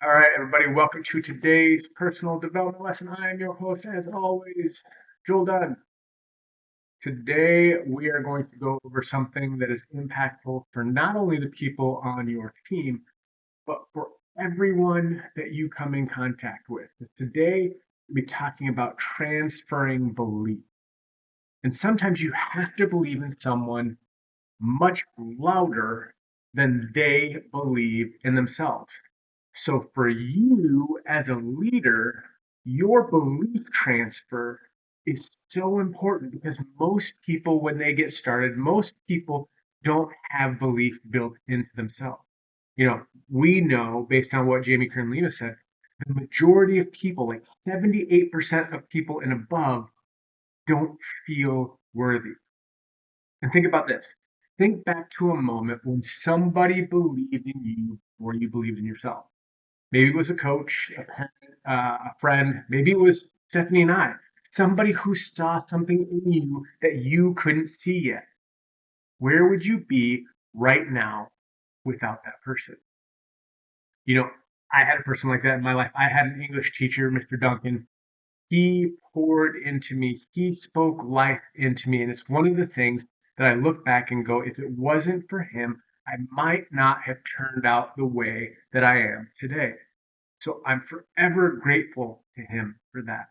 All right, everybody, welcome to today's personal development lesson. I am your host, as always, Joel Dunn. Today, we are going to go over something that is impactful for not only the people on your team, but for everyone that you come in contact with. Today, we'll be talking about transferring belief. And sometimes you have to believe in someone much louder than they believe in themselves. So for you as a leader, your belief transfer is so important because most people, when they get started, most people don't have belief built into themselves. We know based on what Jamie Kern Lima said, the majority of people, like 78% of people and above, don't feel worthy. And think about this. Think back to a moment when somebody believed in you before you believed in yourself. Maybe it was a coach, a parent, a friend. Maybe it was Stephanie and I. Somebody who saw something in you that you couldn't see yet. Where would you be right now without that person? You know, I had a person like that in my life. I had an English teacher, Mr. Duncan. He poured into me. He spoke life into me. And it's one of the things that I look back and go, if it wasn't for him, I might not have turned out the way that I am today. So I'm forever grateful to him for that.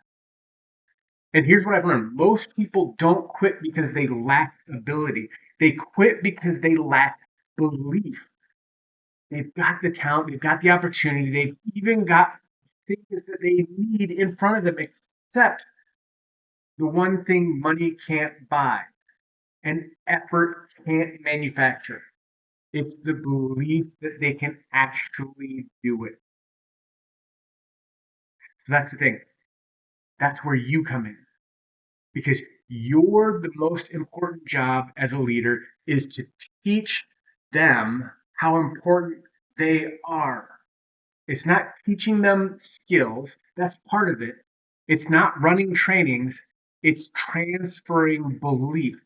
And here's what I've learned. Most people don't quit because they lack ability. They quit because they lack belief. They've got the talent, they've got the opportunity, they've even got things that they need in front of them, except the one thing money can't buy and effort can't manufacture. It's the belief that they can actually do it. So that's the thing. That's where you come in because the most important job as a leader is to teach them how important they are. It's not teaching them skills, that's part of it. It's not running trainings, it's transferring belief,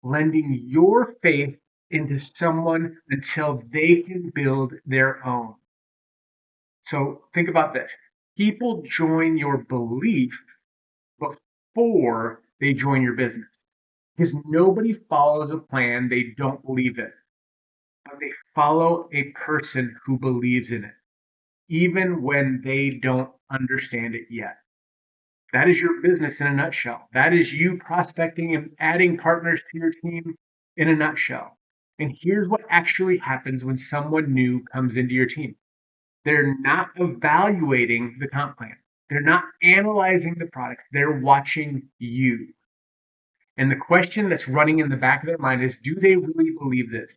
lending your faith into someone until they can build their own. So think about this. People join your belief before they join your business because nobody follows a plan they don't believe in, but they follow a person who believes in it, even when they don't understand it yet. That is your business in a nutshell. That is you prospecting and adding partners to your team in a nutshell. And here's what actually happens when someone new comes into your team. They're not evaluating the comp plan. They're not analyzing the product. They're watching you. And the question that's running in the back of their mind is, do they really believe this?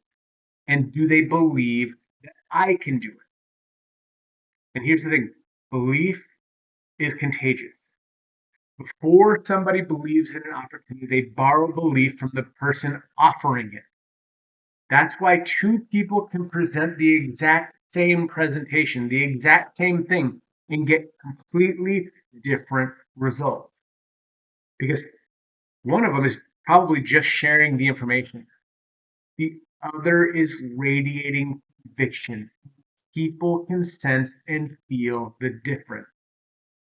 And do they believe that I can do it? And here's the thing, belief is contagious. Before somebody believes in an opportunity, they borrow belief from the person offering it. That's why two people can present the exact same presentation, the exact same thing, and get completely different results. Because one of them is probably just sharing the information. The other is radiating conviction. People can sense and feel the difference.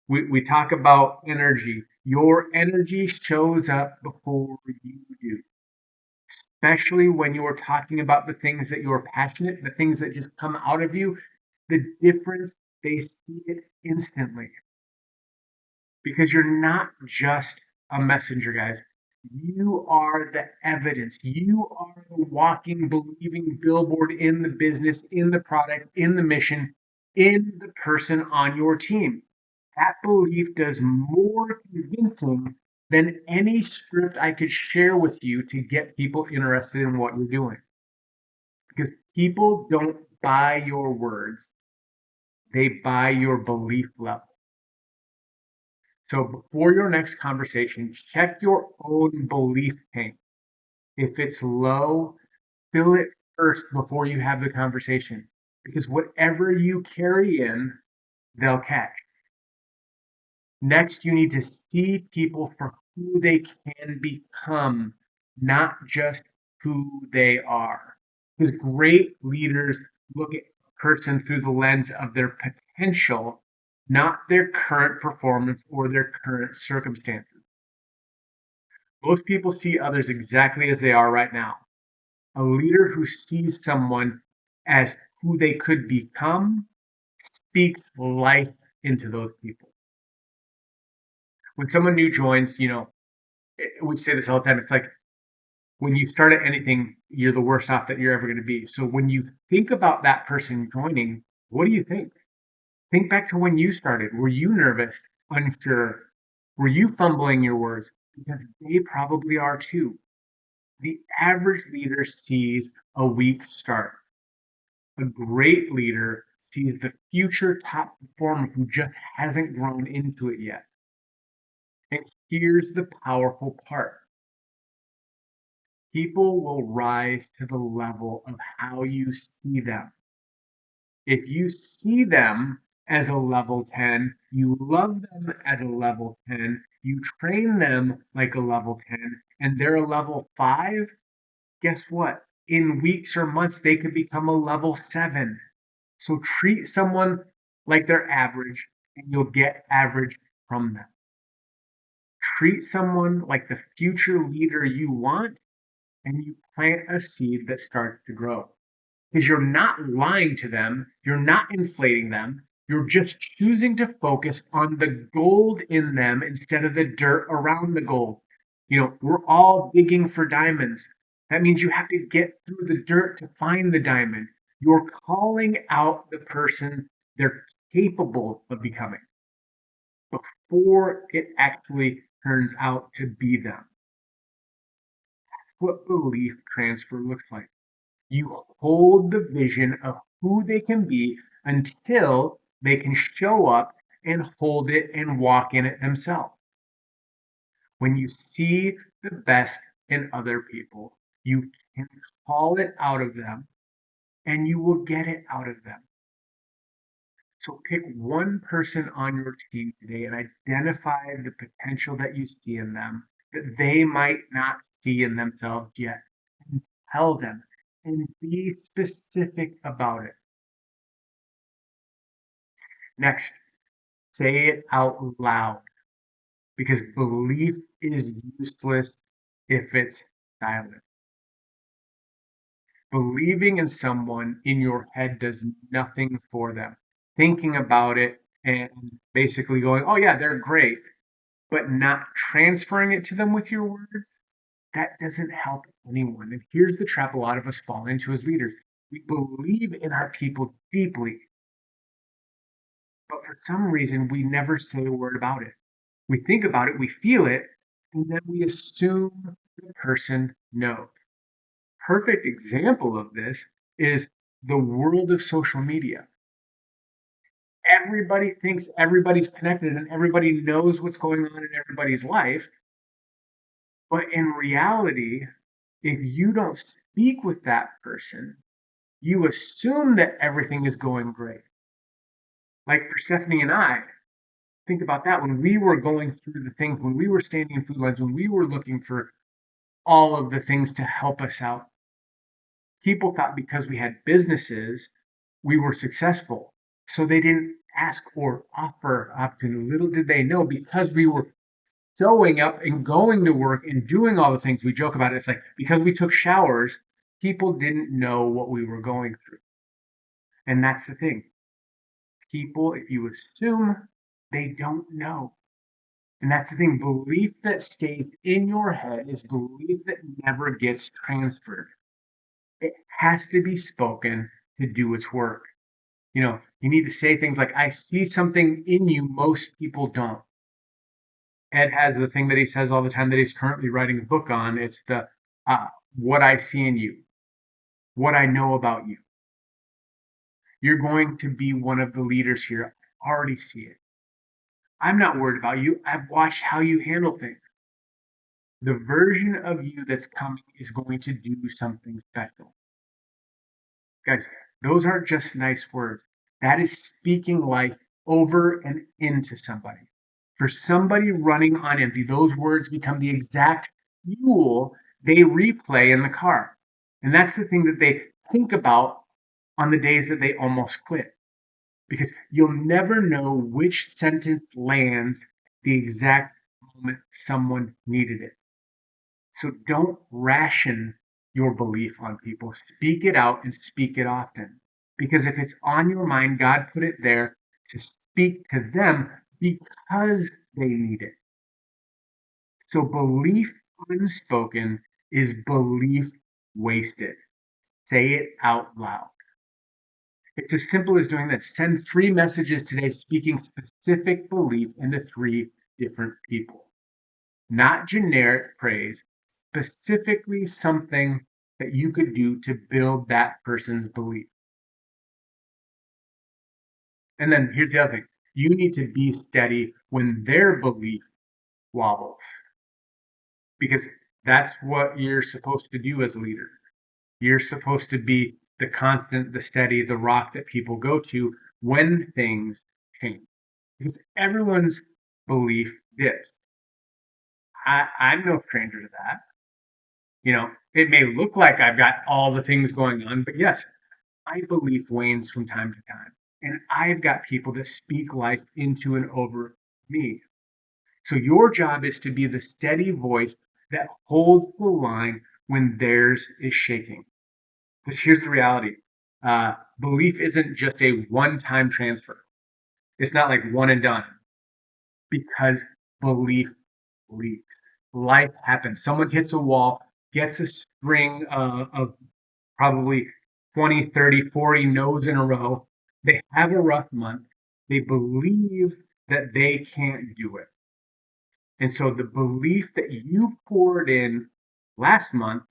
We talk about energy. Your energy shows up before you do, especially when you're talking about the things that you're passionate, the things that just come out of you. The difference, they see it instantly because you're not just a messenger, guys. You are the evidence. You are the walking, believing billboard in the business, in the product, in the mission, in the person on your team. That belief does more convincing than any script I could share with you to get people interested in what you're doing. Because people don't buy your words, they buy your belief level. So before your next conversation, check your own belief tank. If it's low, fill it first before you have the conversation. Because whatever you carry in, they'll catch. Next, you need to see people for who they can become, not just who they are. Because great leaders look at a person through the lens of their potential, not their current performance or their current circumstances. Most people see others exactly as they are right now. A leader who sees someone as who they could become speaks life into those people. When someone new joins, we say this all the time. It's like when you start at anything, you're the worst off that you're ever going to be. So when you think about that person joining, what do you think? Think back to when you started. Were you nervous, unsure? Were you fumbling your words? Because they probably are too. The average leader sees a weak start. A great leader sees the future top performer who just hasn't grown into it yet. And here's the powerful part. People will rise to the level of how you see them. If you see them as a level 10, you love them at a level 10, you train them like a level 10, and they're a level 5, guess what? In weeks or months, they could become a level 7. So treat someone like they're average, and you'll get average from them. Treat someone like the future leader you want, and you plant a seed that starts to grow. Because you're not lying to them, you're not inflating them, you're just choosing to focus on the gold in them instead of the dirt around the gold. We're all digging for diamonds. That means you have to get through the dirt to find the diamond. You're calling out the person they're capable of becoming before it actually turns out to be them. What belief transfer looks like. You hold the vision of who they can be until they can show up and hold it and walk in it themselves. When you see the best in other people, you can call it out of them and you will get it out of them. So pick one person on your team today and identify the potential that you see in them that they might not see in themselves yet. And tell them and be specific about it. Next, say it out loud because belief is useless if it's silent. Believing in someone in your head does nothing for them. Thinking about it and basically going, oh, yeah, they're great, but not transferring it to them with your words, that doesn't help anyone. And here's the trap a lot of us fall into as leaders. We believe in our people deeply, but for some reason, we never say a word about it. We think about it, we feel it, and then we assume the person knows. Perfect example of this is the world of social media. Everybody thinks everybody's connected and everybody knows what's going on in everybody's life. But in reality, if you don't speak with that person, you assume that everything is going great. Like for Stephanie and I, think about that. When we were going through the things, when we were standing in food lines, when we were looking for all of the things to help us out, people thought because we had businesses, we were successful. So they didn't ask or offer opportunity. Little did they know because we were showing up and going to work and doing all the things we joke about. It's like because we took showers, people didn't know what we were going through. And that's the thing. People, if you assume, they don't know. And that's the thing. Belief that stays in your head is belief that never gets transferred. It has to be spoken to do its work. You need to say things like, I see something in you most people don't. Ed has the thing that he says all the time that he's currently writing a book on. It's the what I see in you, what I know about you. You're going to be one of the leaders here. I already see it. I'm not worried about you. I've watched how you handle things. The version of you that's coming is going to do something special. Guys, those aren't just nice words. That is speaking life over and into somebody. For somebody running on empty, those words become the exact fuel they replay in the car. And that's the thing that they think about on the days that they almost quit. because you'll never know which sentence lands the exact moment someone needed it. So don't ration your belief on people. Speak it out and speak it often. Because if it's on your mind, God put it there to speak to them because they need it. So belief unspoken is belief wasted. Say it out loud. It's as simple as doing this. Send 3 messages today speaking specific belief into 3 different people. Not generic praise, specifically something that you could do to build that person's belief. And then here's the other thing. You need to be steady when their belief wobbles, because that's what you're supposed to do as a leader. You're supposed to be the constant, the steady, the rock that people go to when things change. Because everyone's belief dips. I'm no stranger to that. It may look like I've got all the things going on, but yes, my belief wanes from time to time. And I've got people that speak life into and over me. So your job is to be the steady voice that holds the line when theirs is shaking. Because here's the reality. Belief isn't just a one-time transfer. It's not like one and done, because belief leaks. Life happens. Someone hits a wall, gets a string of probably 20, 30, 40 no's in a row. They have a rough month. They believe that they can't do it. And so the belief that you poured in last month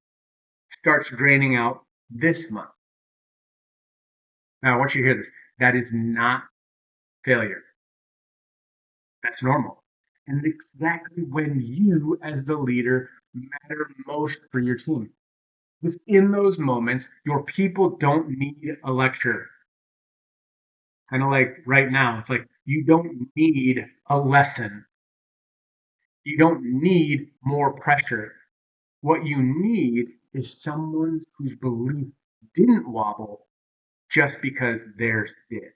starts draining out this month. Now, I want you to hear this. That is not failure. That's normal. And exactly when you, as the leader, matter most for your team. Because in those moments, your people don't need a lecture. Kind of like right now, it's like you don't need a lesson. You don't need more pressure. What you need is someone whose belief didn't wobble just because theirs did.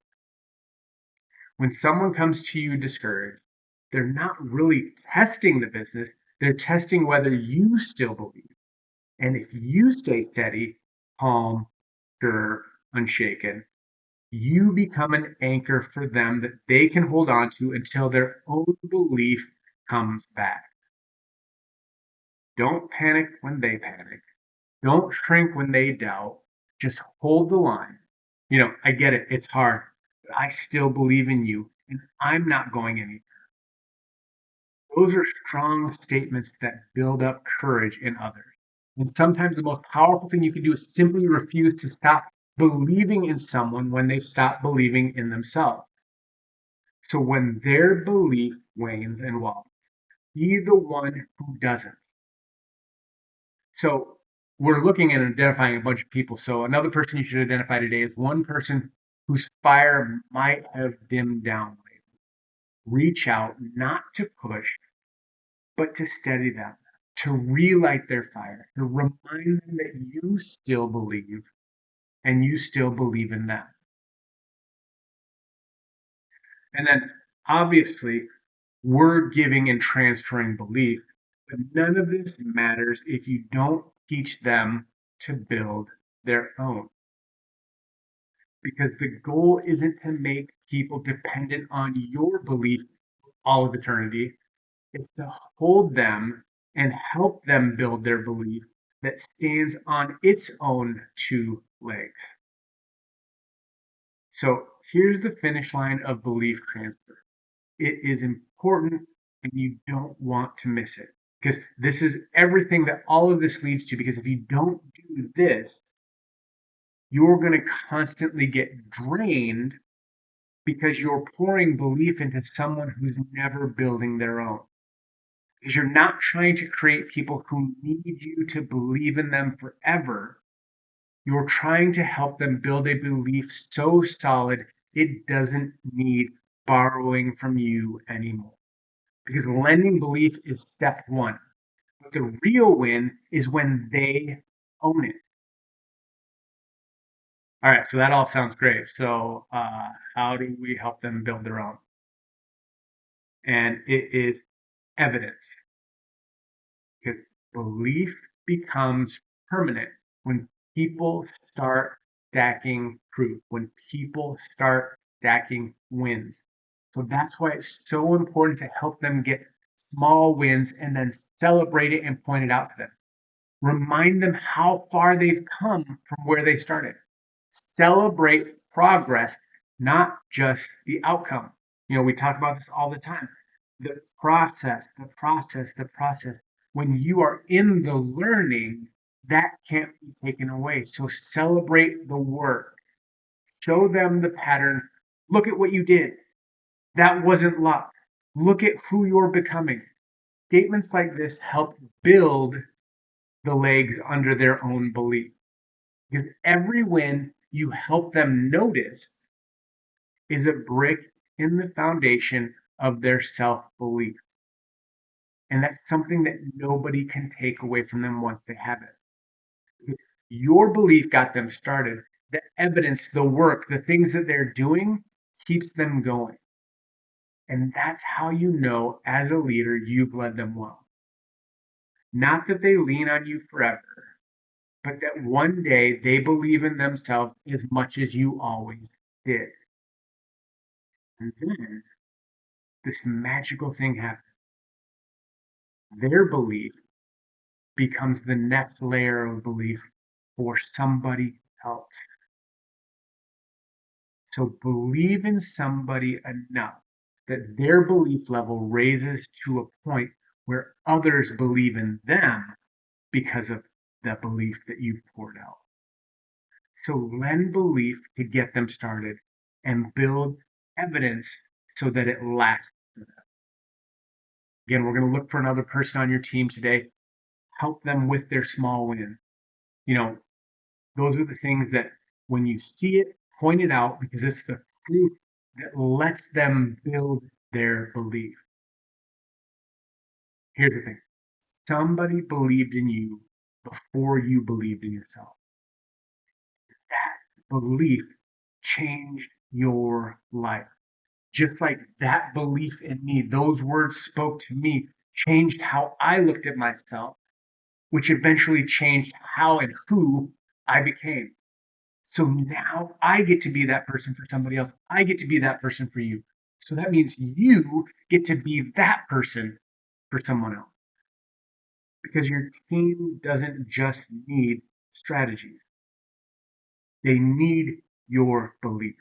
When someone comes to you discouraged, they're not really testing the business, they're testing whether you still believe. And if you stay steady, calm, sure, unshaken, you become an anchor for them that they can hold on to until their own belief comes back. Don't panic when they panic. Don't shrink when they doubt. Just hold the line. I get it. It's hard. But I still believe in you, and I'm not going anywhere. Those are strong statements that build up courage in others. And sometimes the most powerful thing you can do is simply refuse to stop believing in someone when they've stopped believing in themselves. So when their belief wanes and wobbles, be the one who doesn't. So we're looking at identifying a bunch of people. So another person you should identify today is one person whose fire might have dimmed down. Reach out, not to push, but to steady them, to relight their fire, to remind them that you still believe and you still believe in them. And then obviously, we're giving and transferring belief, but none of this matters if you don't teach them to build their own. Because the goal isn't to make people dependent on your belief all of eternity. It's to hold them and help them build their belief that stands on its own 2 legs. So here's the finish line of belief transfer. It is important and you don't want to miss it, because this is everything that all of this leads to. Because if you don't do this, you're going to constantly get drained because you're pouring belief into someone who's never building their own. Because you're not trying to create people who need you to believe in them forever. You're trying to help them build a belief so solid it doesn't need borrowing from you anymore. Because lending belief is step 1. But the real win is when they own it. All right, so that all sounds great. So, how do we help them build their own? And it is evidence, because belief becomes permanent when people start stacking proof, when people start stacking wins. So that's why it's so important to help them get small wins and then celebrate it and point it out to them. Remind them how far they've come from where they started. Celebrate progress, not just the outcome. We talk about this all the time. The process, the process, the process. When you are in the learning, that can't be taken away. So celebrate the work. Show them the pattern. Look at what you did. That wasn't luck. Look at who you're becoming. Statements like this help build the legs under their own belief. Because every win you help them notice is a brick in the foundation of their self belief. And that's something that nobody can take away from them once they have it. Your belief got them started. The evidence, the work, the things that they're doing keeps them going. And that's how you know, as a leader, you've led them well. Not that they lean on you forever, but that one day they believe in themselves as much as you always did. And then this magical thing happens. Their belief becomes the next layer of belief for somebody else. So believe in somebody enough that their belief level raises to a point where others believe in them because of the belief that you've poured out. So lend belief to get them started and build evidence so that it lasts. Again, we're going to look for another person on your team today. Help them with their small win. You know, those are the things that when you see it, point it out, because it's the proof that lets them build their belief. Here's the thing. Somebody believed in you before you believed in yourself. That belief changed your life. Just like that belief in me, those words spoke to me, changed how I looked at myself, which eventually changed how and who I became. So now I get to be that person for somebody else. I get to be that person for you. So that means you get to be that person for someone else. Because your team doesn't just need strategies, they need your belief.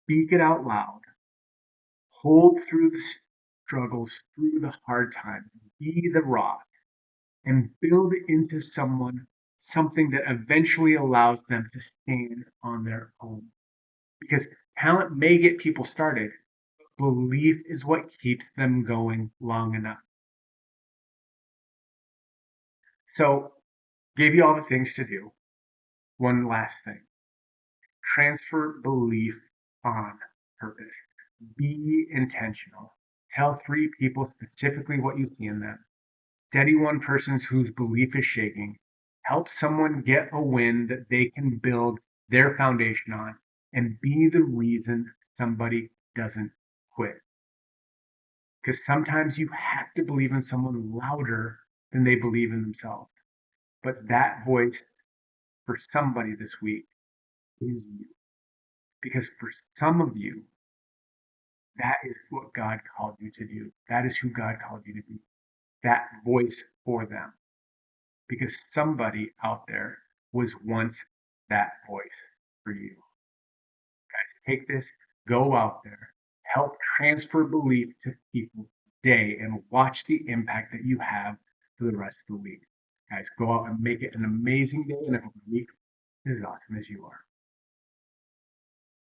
Speak it out loud, hold through the struggles, through the hard times, be the rock, and build into someone something that eventually allows them to stand on their own. Because talent may get people started, but belief is what keeps them going long enough. So, gave you all the things to do. One last thing, transfer belief on purpose. Be intentional. Tell 3 people specifically what you see in them. Steady one person whose belief is shaking. Help someone get a win that they can build their foundation on, and be the reason somebody doesn't quit. Because sometimes you have to believe in someone louder than they believe in themselves. But that voice for somebody this week is you. Because for some of you, that is what God called you to do. That is who God called you to be. That voice for them. Because somebody out there was once that voice for you. Guys, take this, go out there, help transfer belief to people today, and watch the impact that you have for the rest of the week. Guys, go out and make it an amazing day, and I hope the week is as awesome as you are.